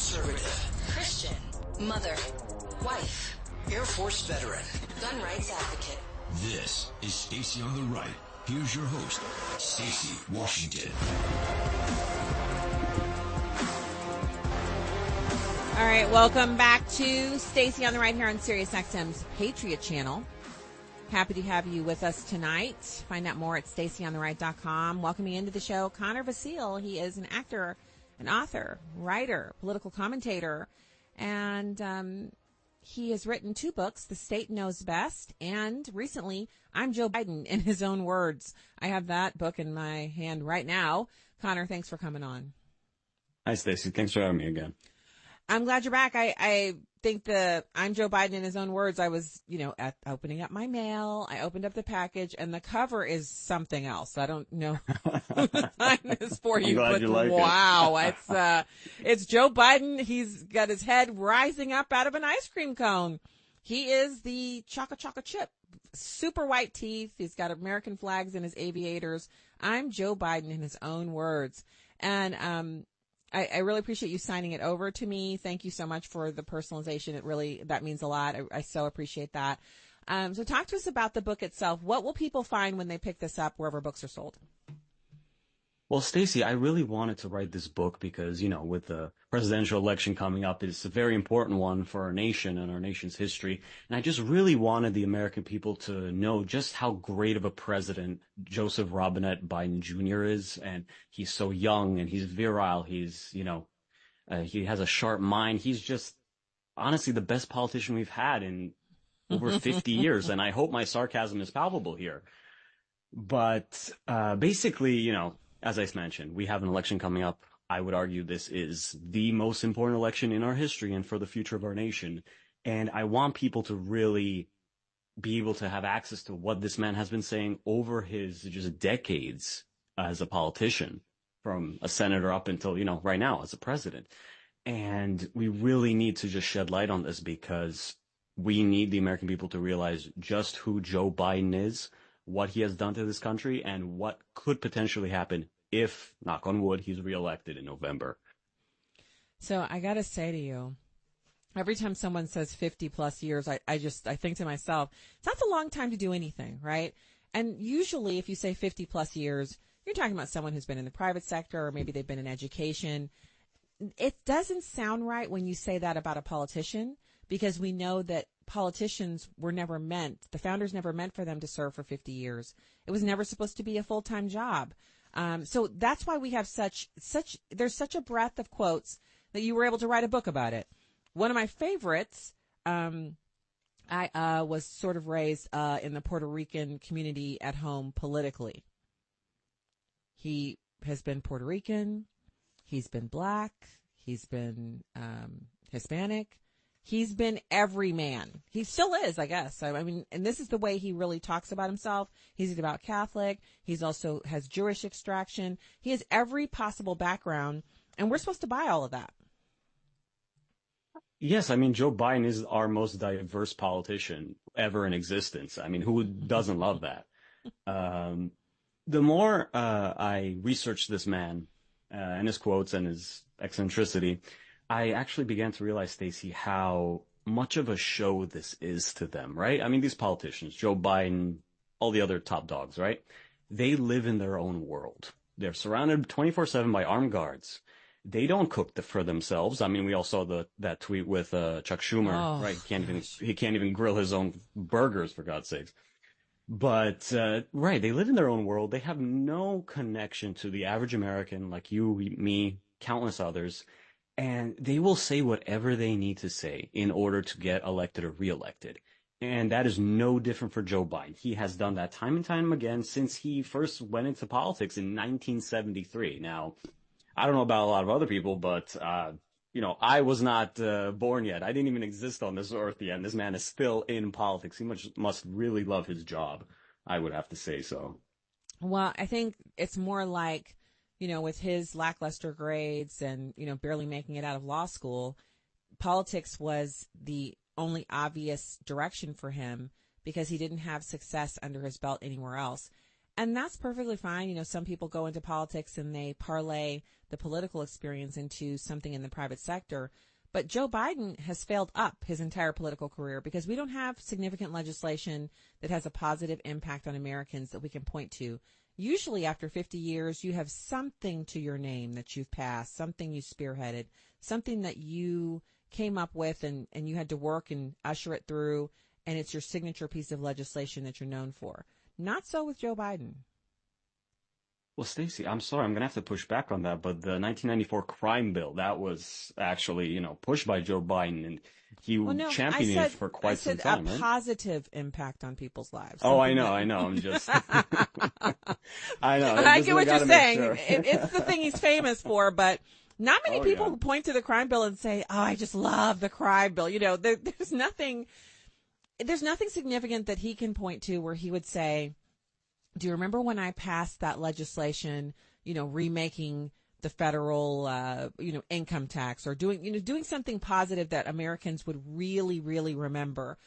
conservative, Christian, mother, wife, Air Force veteran, gun rights advocate. This is Stacy on the Right. Here's your host, Stacy Washington. All right, welcome back to Stacy on the Right here on SiriusXM's Patriot channel. Happy to have you with us tonight. Find out more at stacyontheright.com. Welcoming into the show, Connor Vasile. He is an actor, an author, writer, political commentator, and he has written 2 books, The State Knows Best, and recently, I'm Joe Biden, in his own words. I have that book in my hand right now. Connor, thanks for coming on. Hi, Stacy. Thanks for having me again. I'm glad you're back. I think I'm Joe Biden in his own words. I was, at opening up my mail. I opened up the package, and the cover is something else. I don't know who the sign is for you, but wow, it's Joe Biden. He's got his head rising up out of an ice cream cone. He is the Chaka Chip, super white teeth. He's got American flags in his aviators. I'm Joe Biden in his own words, and I really appreciate you signing it over to me. Thank you so much for the personalization. That means a lot. I so appreciate that. So talk to us about the book itself. What will people find when they pick this up wherever books are sold? Well, Stacy, I really wanted to write this book because, with the presidential election coming up, it's a very important one for our nation and our nation's history. And I just really wanted the American people to know just how great of a president Joseph Robinette Biden Jr. is. And he's so young and he's virile. He's, he has a sharp mind. He's just honestly the best politician we've had in over 50 years. And I hope my sarcasm is palpable here. But basically, as I mentioned, we have an election coming up. I would argue this is the most important election in our history and for the future of our nation. And I want people to really be able to have access to what this man has been saying over his just decades as a politician, from a senator up until, right now as a president. And we really need to just shed light on this because we need the American people to realize just who Joe Biden is, what he has done to this country, and what could potentially happen if, knock on wood, he's reelected in November. So I got to say to you, every time someone says 50 plus years, I think to myself, that's a long time to do anything, right? And usually if you say 50 plus years, you're talking about someone who's been in the private sector or maybe they've been in education. It doesn't sound right when you say that about a politician, because we know that politicians were never meant, the founders never meant for them to serve for 50 years. It was never supposed to be a full-time job. So that's why we have there's such a breadth of quotes that you were able to write a book about it. One of my favorites, I was sort of raised in the Puerto Rican community at home politically. He has been Puerto Rican. He's been black. He's been Hispanic. He's been every man. He still is, I guess. I mean, and this is the way he really talks about himself. He's devout Catholic. He's also has Jewish extraction. He has every possible background, and we're supposed to buy all of that. Yes, I mean, Joe Biden is our most diverse politician ever in existence. I mean, who doesn't love that? The more I researched this man and his quotes and his eccentricity, I actually began to realize, Stacy, how much of a show this is to them, right? I mean, these politicians, Joe Biden, all the other top dogs, right? They live in their own world. They're surrounded 24/7 by armed guards. They don't cook for themselves. I mean, we all saw that tweet with Chuck Schumer, right? He can't even grill his own burgers, for God's sakes. But, right, they live in their own world. They have no connection to the average American like you, me, countless others. And they will say whatever they need to say in order to get elected or reelected. And that is no different for Joe Biden. He has done that time and time again since he first went into politics in 1973. Now, I don't know about a lot of other people, but, I was not born yet. I didn't even exist on this earth yet. And this man is still in politics. He must really love his job, I would have to say so. Well, I think it's more like, with his lackluster grades and, barely making it out of law school, politics was the only obvious direction for him because he didn't have success under his belt anywhere else. And that's perfectly fine. You know, some people go into politics and they parlay the political experience into something in the private sector. But Joe Biden has failed up his entire political career because we don't have significant legislation that has a positive impact on Americans that we can point to. Usually after 50 years, you have something to your name that you've passed, something you spearheaded, something that you came up with and you had to work and usher it through, and it's your signature piece of legislation that you're known for. Not so with Joe Biden. Well, Stacy, I'm sorry, I'm going to have to push back on that, but the 1994 crime bill, that was actually, pushed by Joe Biden, and he championed it for quite some time. A positive impact on people's lives. Oh, I know. I'm just, I know. I get what you're saying. Sure. It's the thing he's famous for, but not many people point to the crime bill and say, oh, I just love the crime bill. There's nothing significant that he can point to where he would say, do you remember when I passed that legislation, remaking the federal, income tax, or doing something positive that Americans would really, really remember?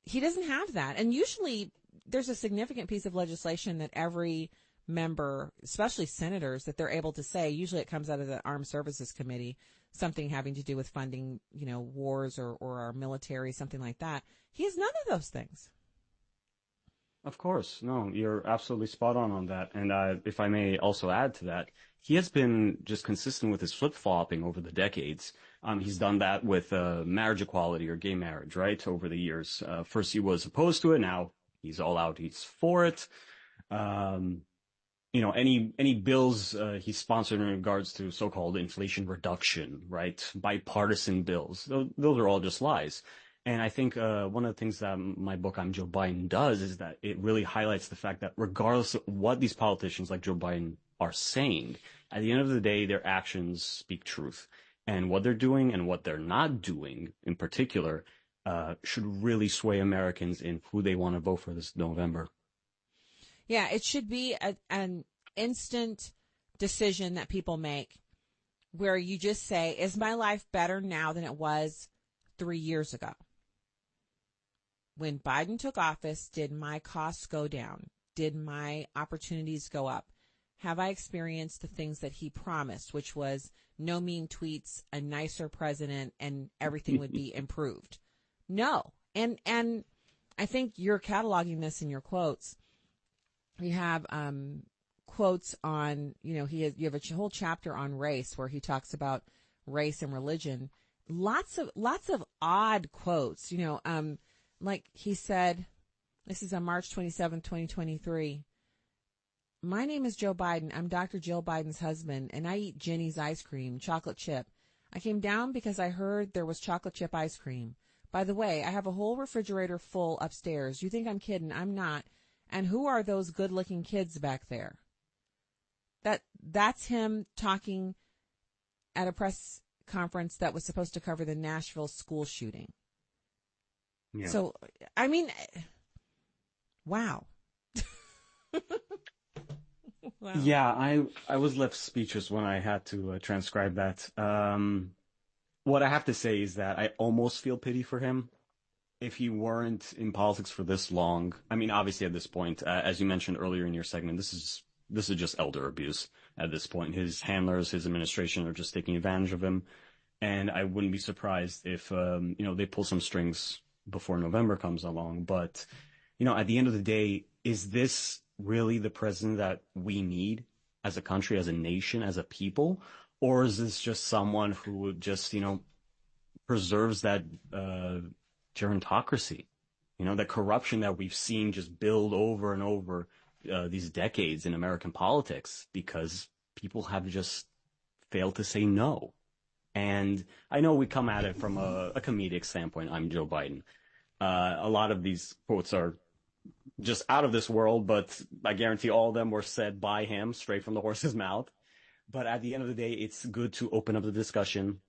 He doesn't have that. And usually there's a significant piece of legislation that every member, especially senators, that they're able to say. Usually it comes out of the Armed Services Committee, something having to do with funding, wars or our military, something like that. He has none of those things. Of course. No, you're absolutely spot on that. And if I may also add to that, he has been just consistent with his flip-flopping over the decades. He's done that with marriage equality or gay marriage, right, over the years. First he was opposed to it. Now he's all out. He's for it. Any bills he's sponsored in regards to so-called inflation reduction, right, bipartisan bills, those are all just lies. And I think one of the things that my book, I'm Joe Biden, does is that it really highlights the fact that regardless of what these politicians like Joe Biden are saying, at the end of the day, their actions speak truth. And what they're doing and what they're not doing in particular should really sway Americans in who they want to vote for this November. Yeah, it should be an instant decision that people make where you just say, is my life better now than it was 3 years ago? When Biden took office, did my costs go down? Did my opportunities go up? Have I experienced the things that he promised, which was no mean tweets, a nicer president, and everything would be improved? No. And I think you're cataloging this in your quotes. You have quotes on, you have a whole chapter on race where he talks about race and religion. Lots of odd quotes, like he said, this is on March 27, 2023. My name is Joe Biden. I'm Dr. Jill Biden's husband, and I eat Jenny's ice cream, chocolate chip. I came down because I heard there was chocolate chip ice cream. By the way, I have a whole refrigerator full upstairs. You think I'm kidding? I'm not. And who are those good-looking kids back there? That's him talking at a press conference that was supposed to cover the Nashville school shooting. Yeah. So, I mean, wow. Wow. Yeah, I was left speechless when I had to transcribe that. What I have to say is that I almost feel pity for him. If he weren't in politics for this long, I mean, obviously at this point, as you mentioned earlier in your segment, this is just elder abuse at this point. His handlers, his administration are just taking advantage of him. And I wouldn't be surprised if, they pull some strings before November comes along. But, at the end of the day, is this really the president that we need as a country, as a nation, as a people? Or is this just someone who just, preserves that gerontocracy, that corruption that we've seen just build over and over these decades in American politics because people have just failed to say no. And I know we come at it from a comedic standpoint. I'm Joe Biden. A lot of these quotes are just out of this world, but I guarantee all of them were said by him straight from the horse's mouth. But at the end of the day, it's good to open up the discussion,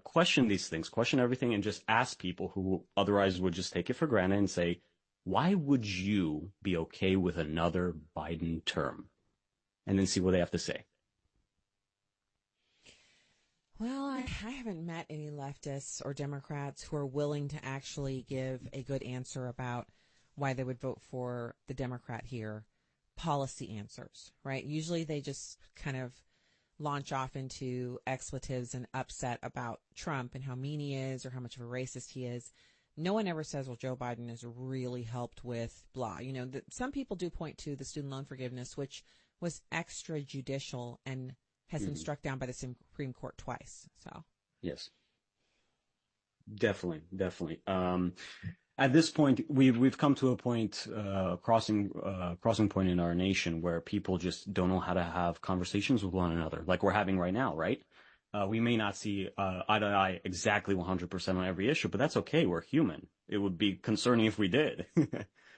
question these things, question everything, and just ask people who otherwise would just take it for granted and say, why would you be okay with another Biden term? And then see what they have to say. Well, I haven't met any leftists or Democrats who are willing to actually give a good answer about why they would vote for the Democrat here. policy answers, right? Usually they just kind of launch off into expletives and upset about Trump and how mean he is or how much of a racist he is. No one ever says, well, Joe Biden has really helped with blah. You know, some people do point to the student loan forgiveness, which was extrajudicial and has been struck down by the Supreme Court twice. So yes, definitely. At this point, we've come to a point, crossing point in our nation where people just don't know how to have conversations with one another, like we're having right now, right? We may not see eye to eye exactly 100% on every issue, but that's okay. We're human. It would be concerning if we did.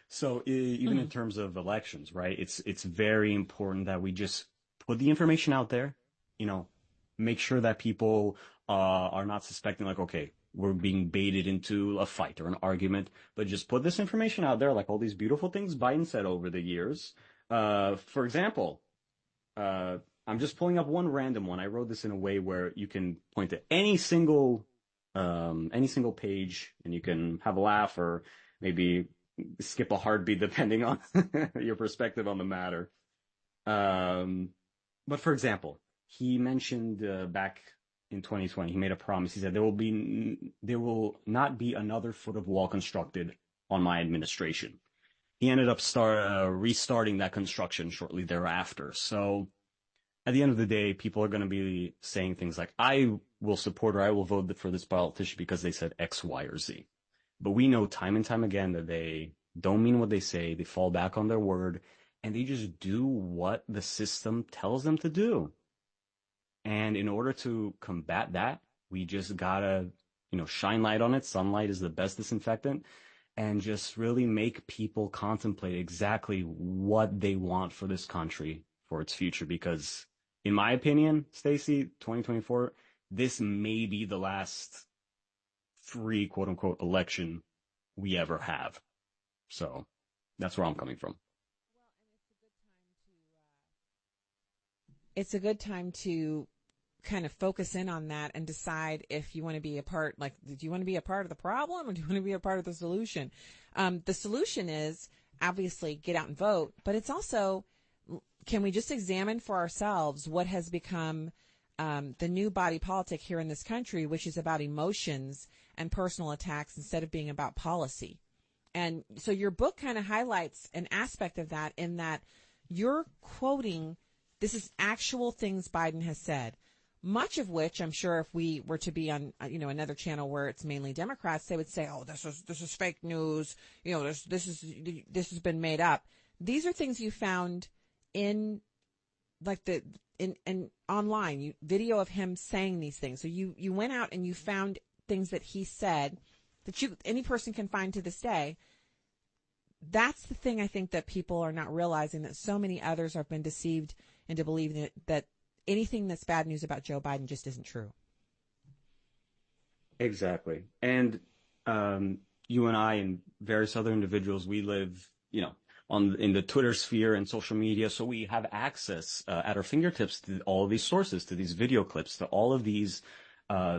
So even in terms of elections, right? It's very important that we just put the information out there, you know, make sure that people are not suspecting like, okay, we're being baited into a fight or an argument, but just put this information out there, like all these beautiful things Biden said over the years. For example, I'm just pulling up one random one. I wrote this in a way where you can point to any single page and you can have a laugh or maybe skip a heartbeat depending on your perspective on the matter. But for example, he mentioned back in 2020, he made a promise. He said there will not be another foot of wall constructed on my administration. He ended up restarting that construction shortly thereafter. So at the end of the day, people are going to be saying things like, I will support or I will vote for this politician because they said X, Y, or Z. But we know time and time again that they don't mean what they say. They fall back on their word and they just do what the system tells them to do. And in order to combat that, we just gotta, shine light on it. Sunlight is the best disinfectant, and just really make people contemplate exactly what they want for this country, for its future. Because in my opinion, Stacy, 2024, this may be the last free, quote unquote, election we ever have. So that's where I'm coming from. It's a good time to kind of focus in on that and decide if you want to be a part, like, do you want to be a part of the problem or do you want to be a part of the solution? The solution is obviously get out and vote, but it's also, can we just examine for ourselves what has become the new body politic here in this country, which is about emotions and personal attacks instead of being about policy. And so your book kind of highlights an aspect of that in that you're quoting, this is actual things Biden has said, much of which I'm sure if we were to be on, another channel where it's mainly Democrats, they would say, oh, this is fake news. This has been made up. These are things you found in online, video of him saying these things. So you went out and you found things that he said that any person can find to this day. That's the thing I think that people are not realizing, that so many others have been deceived into believing that anything that's bad news about Joe Biden just isn't true. Exactly. And you and I and various other individuals, we live, in the Twitter sphere and social media. So we have access at our fingertips to all of these sources, to these video clips, to all of these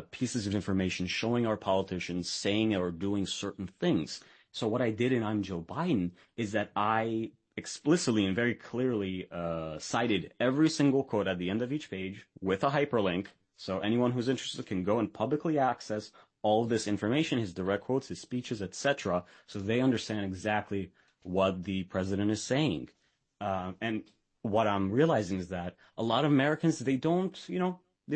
pieces of information showing our politicians saying or doing certain things. So what I did in I'm Joe Biden is that I explicitly and very clearly cited every single quote at the end of each page with a hyperlink. So anyone who's interested can go and publicly access all of this information, his direct quotes, his speeches, etc., so they understand exactly what the president is saying. And what I'm realizing is that a lot of Americans, they don't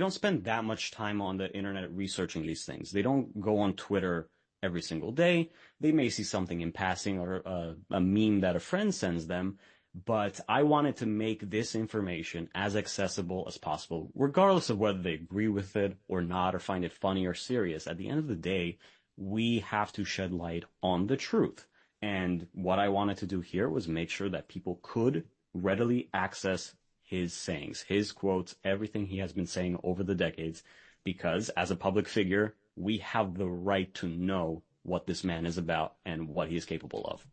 spend that much time on the internet researching these things. They don't go on Twitter every single day. They may see something in passing or a meme that a friend sends them. But I wanted to make this information as accessible as possible, regardless of whether they agree with it or not, or find it funny or serious. At the end of the day, we have to shed light on the truth. And what I wanted to do here was make sure that people could readily access his sayings, his quotes, everything he has been saying over the decades, because as a public figure, we have the right to know what this man is about and what he is capable of.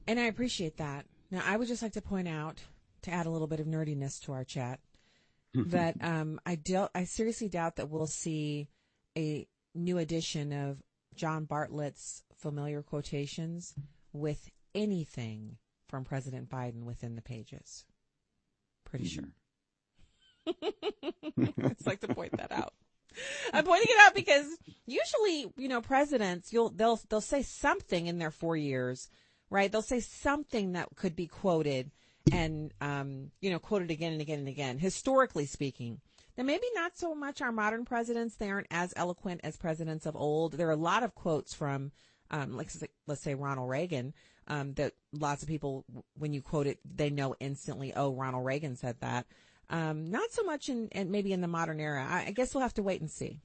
And I appreciate that. Now, I would just like to point out, to add a little bit of nerdiness to our chat, that I seriously doubt that we'll see a new edition of John Bartlett's familiar quotations with anything from President Biden within the pages. Pretty sure. It's like to point that out. I'm pointing it out because usually, presidents, they'll say something in their 4 years, right? They'll say something that could be quoted and, quoted again and again and again, historically speaking. Now, maybe not so much our modern presidents. They aren't as eloquent as presidents of old. There are a lot of quotes from, let's say Ronald Reagan, that lots of people, when you quote it, they know instantly, oh, Ronald Reagan said that. Not so much maybe in the modern era. I guess we'll have to wait and see.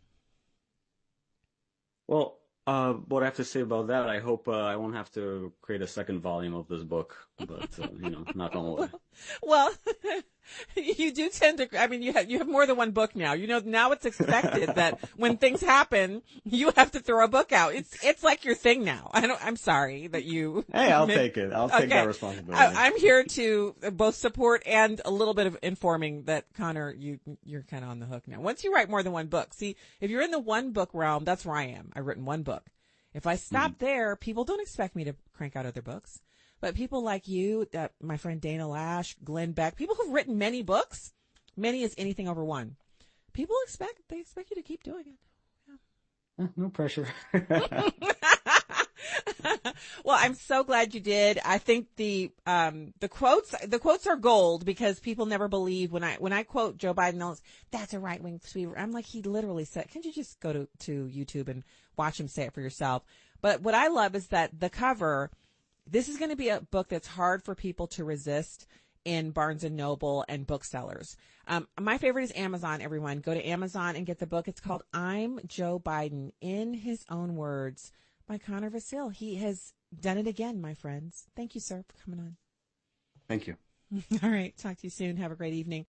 Well, what I have to say about that, I hope I won't have to create a second volume of this book, but knock on wood. Well, you do tend to. I mean, you have more than one book now. Now it's expected that when things happen, you have to throw a book out. It's like your thing now. I'm sorry that you. Hey, I'll take it. I'll take that responsibility. I'm here to both support and a little bit of informing that, Connor, you're kind of on the hook now. Once you write more than one book, see, if you're in the one book realm, that's where I am. I've written one book. If I stop there, people don't expect me to crank out other books. But people like you, my friend Dana Lash, Glenn Beck, people who've written many books, many is anything over one. People expect you to keep doing it. Yeah. No pressure. Well, I'm so glad you did. I think the quotes are gold because people never believe when I quote Joe Biden, that's a right-wing sweeper. I'm like, he literally said, can't you just go to YouTube and watch him say it for yourself? But what I love is that the cover, this is going to be a book that's hard for people to resist in Barnes & Noble and booksellers. My favorite is Amazon, everyone. Go to Amazon and get the book. It's called I'm Joe Biden, in his own words, by Connor Vasile. He has done it again, my friends. Thank you, sir, for coming on. Thank you. All right. Talk to you soon. Have a great evening.